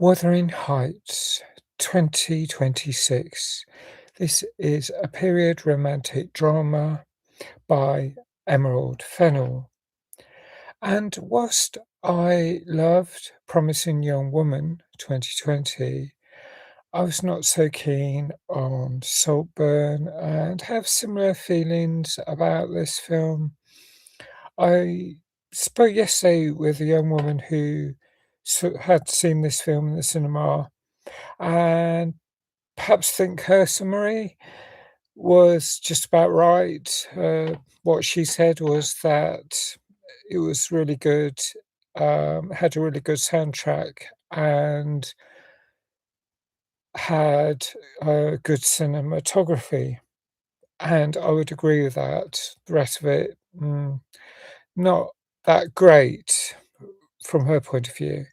Wuthering Heights, 2026. This is a period romantic drama by Emerald Fennell. And whilst I loved Promising Young Woman 2020, I was not so keen on Saltburn and have similar feelings about this film. I spoke yesterday with a young woman who had seen this film in the cinema and perhaps think her summary was just about right. What she said was that it was really good, had a really good soundtrack and had good cinematography, and I would agree with that. The rest of it, not that great from her point of view.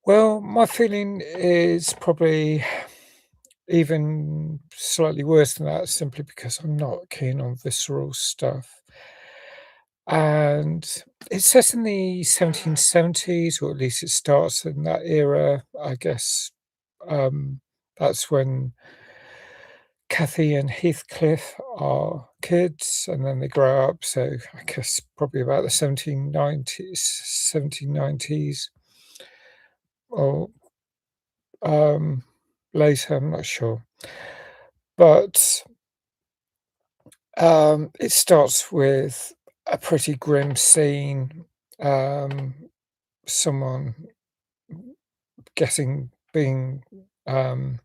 Well, my feeling is probably even slightly worse than that, simply because I'm not keen on visceral stuff. And it's set in the 1770s, or at least it starts in that era. I guess that's when Cathy and Heathcliff are kids, and then they grow up. So I guess probably about the 1790s, or um, later. I'm not sure, but it starts with a pretty grim scene. Um, Someone being um,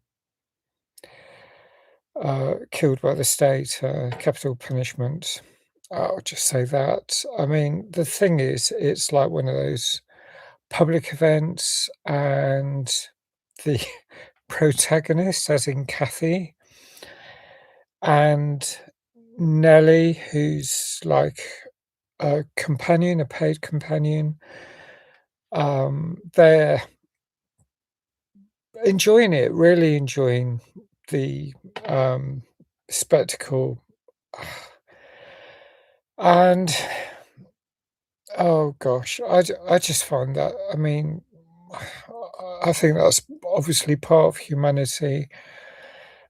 killed by the state, capital punishment. I'll just say that. I mean, the thing is, it's like one of those public events, and the protagonist, as in Cathy, and Nellie, who's like a companion, a paid companion, they're enjoying it, really enjoying the spectacle. And oh gosh, I just find that, I mean, I think that's obviously part of humanity.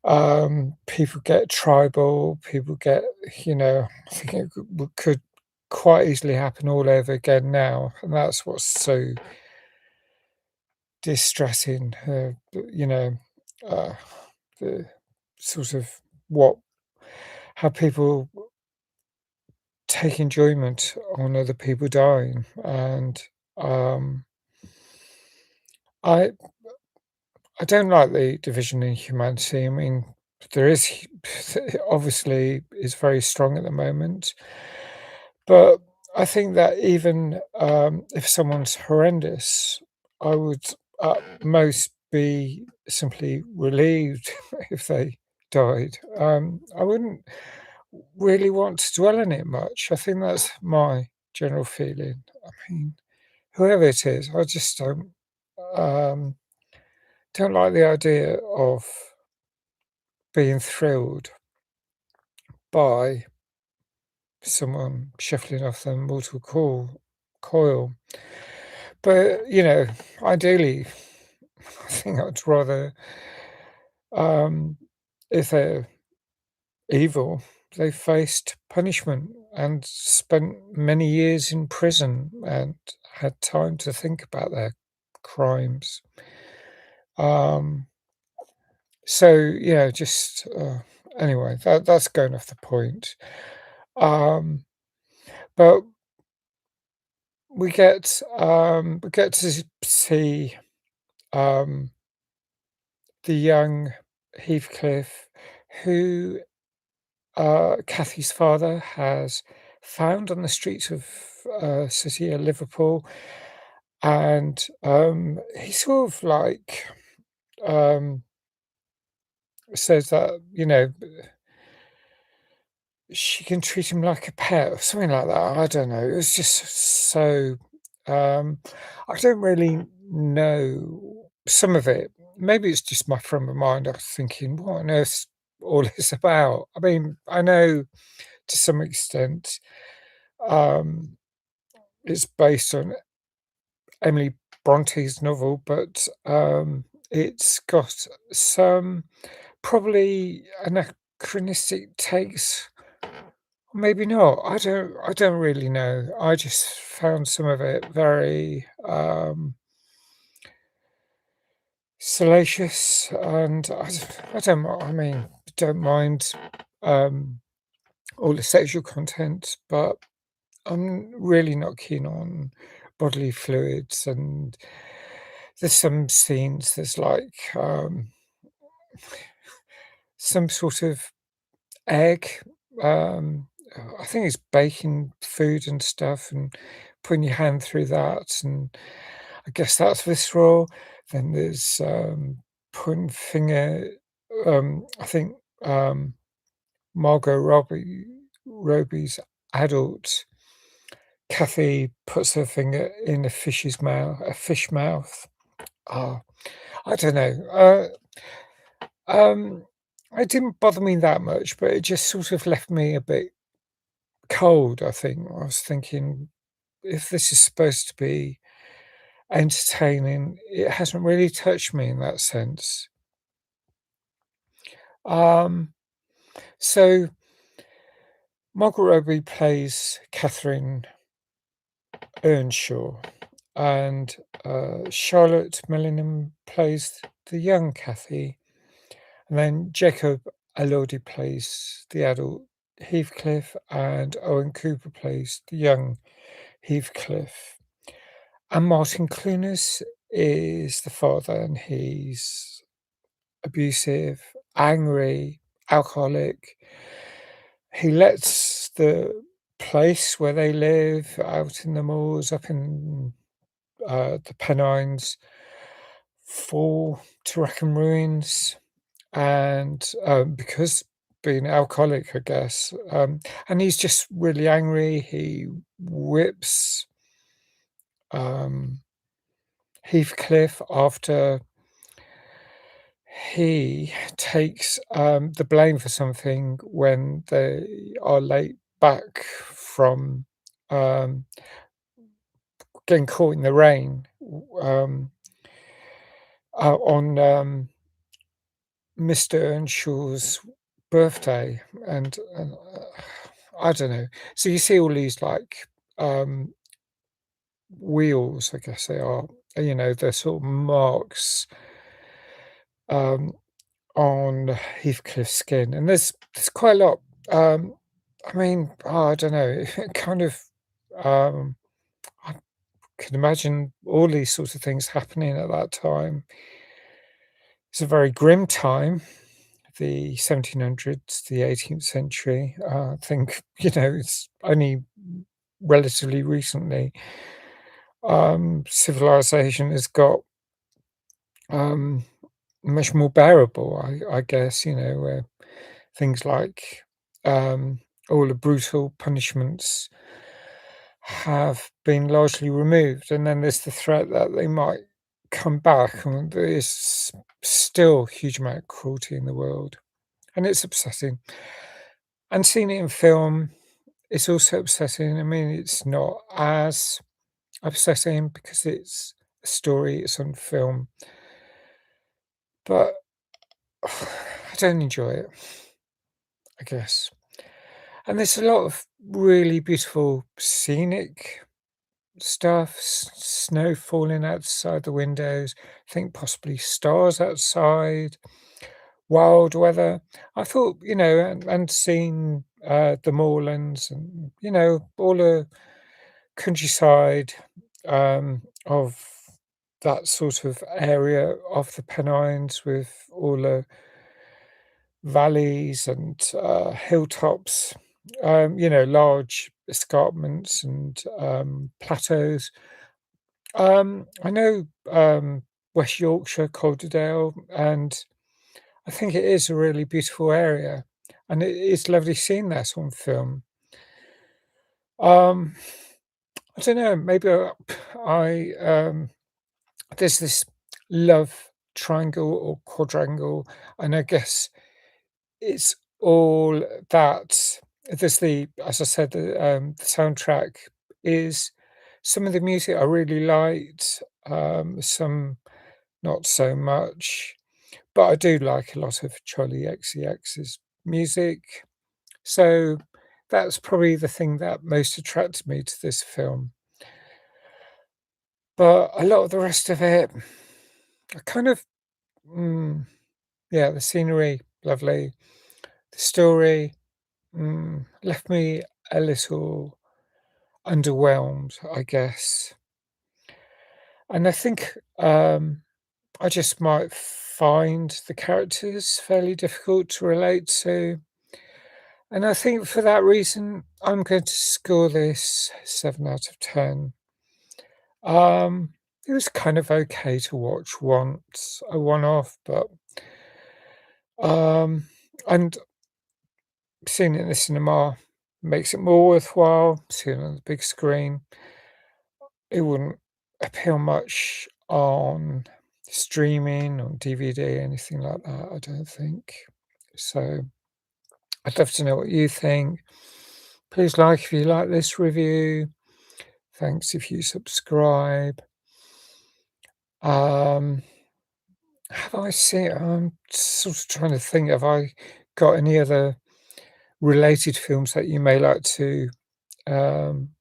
People get tribal, people get, I think it could quite easily happen all over again now, and that's what's so distressing. Uh, the sort of what how people take enjoyment on other people dying, and um, I I don't like the division in humanity. I mean, there is obviously is very strong at the moment, but I think that even if someone's horrendous, I would at most be simply relieved if they died. I wouldn't really want to dwell on it much. I think that's my general feeling. I mean, whoever it is, I just um, don't like the idea of being thrilled by someone shuffling off the mortal coil. But, ideally, I think I'd rather, um, if they're evil, they faced punishment and spent many years in prison and had time to think about their crimes. Um, so, just anyway, that's going off the point. Um, but we get to see um, the young Heathcliff, who Cathy's father has found on the streets of city of Liverpool, and he sort of like um, says that she can treat him like a pet or something like that. I don't know. It was just so. Um, I don't really know some of it. Maybe it's just my frame of mind. I was thinking, what on earth all this about? I mean, I know to some extent um, it's based on Emily Bronte's novel, but, it's got some probably anachronistic takes, maybe not. I don't really know. I just found some of it very, salacious, and I mean, don't mind, um, all the sexual content, but I'm really not keen on bodily fluids, and there's some scenes there's like, some sort of egg, um, I think it's baking food and stuff and putting your hand through that, and I guess that's visceral. Then there's, putting finger I think, Margot Robbie's adult Kathy puts her finger in a fish mouth. Ah, I don't know, um, it didn't bother me that much, but it just sort of left me a bit cold, I think. I was thinking, if this is supposed to be entertaining, it hasn't really touched me in that sense. Um, so Margot Robbie plays Catherine Earnshaw, and, Charlotte Millingham plays the young Cathy, and then Jacob Elordi plays the adult Heathcliff, and Owen Cooper plays the young Heathcliff. And Martin Clunas is the father, and he's abusive, angry, alcoholic. He lets the place where they live out in the moors up in, the Pennines fall to rack and ruins, and, because being alcoholic, I guess, and he's just really angry. He whips, um, Heathcliff after he takes, the blame for something when they are late back from, um, getting caught in the rain, on, Mr. Earnshaw's birthday, and I don't know. So you see all these, like, um, wheels, I guess they are, the sort of marks, um on Heathcliff's skin, and there's quite a lot. Um, I mean, I don't know, it kind of, um, I can imagine all these sorts of things happening at that time. It's a very grim time, the 1700s, the 18th century. I think, it's only relatively recently, civilization has got, um, much more bearable, I guess, where things like, all the brutal punishments have been largely removed, and then there's the threat that they might come back, and there is still a huge amount of cruelty in the world, and it's upsetting. And seeing it in film, it's also upsetting. I mean, it's not as upsetting because it's a story, it's on film, but I don't enjoy it, I guess. And there's a lot of really beautiful scenic stuff, snow falling outside the windows, I think possibly stars outside, wild weather. I thought, and seeing, the moorlands and, all the countryside, of that sort of area of the Pennines with all the valleys and, hilltops, large escarpments and, plateaus. I know, West Yorkshire, Calderdale, and I think it is a really beautiful area, and it's lovely seeing that on film. Um, I don't know, maybe there's this love triangle or quadrangle, and I guess it's all that. As I said, the soundtrack is some of the music I really liked, some not so much, but I do like a lot of Charlie XCX's music. So that's probably the thing that most attracted me to this film. But a lot of the rest of it, I kind of, mm, yeah, the scenery, lovely. The story, left me a little underwhelmed, I guess. And I think I just might find the characters fairly difficult to relate to. And I think for that reason, I'm going to score this 7 out of 10. It was kind of okay to watch once, a one-off, but um, and seeing it in the cinema makes it more worthwhile. Seeing it on the big screen, it wouldn't appeal much on streaming, on DVD, anything like that, I don't think. So I'd love to know what you think. Please like if you like this review. Thanks if you subscribe. Um, have I seen I'm sort of trying to think, have I got any other related films that you may like to,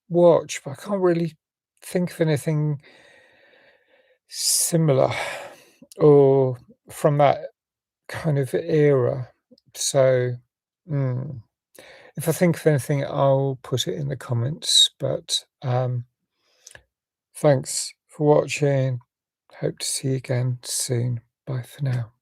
watch? But I can't really think of anything similar or from that kind of era. So, mm, if I think of anything, I'll put it in the comments. But thanks for watching. Hope to see you again soon. Bye for now.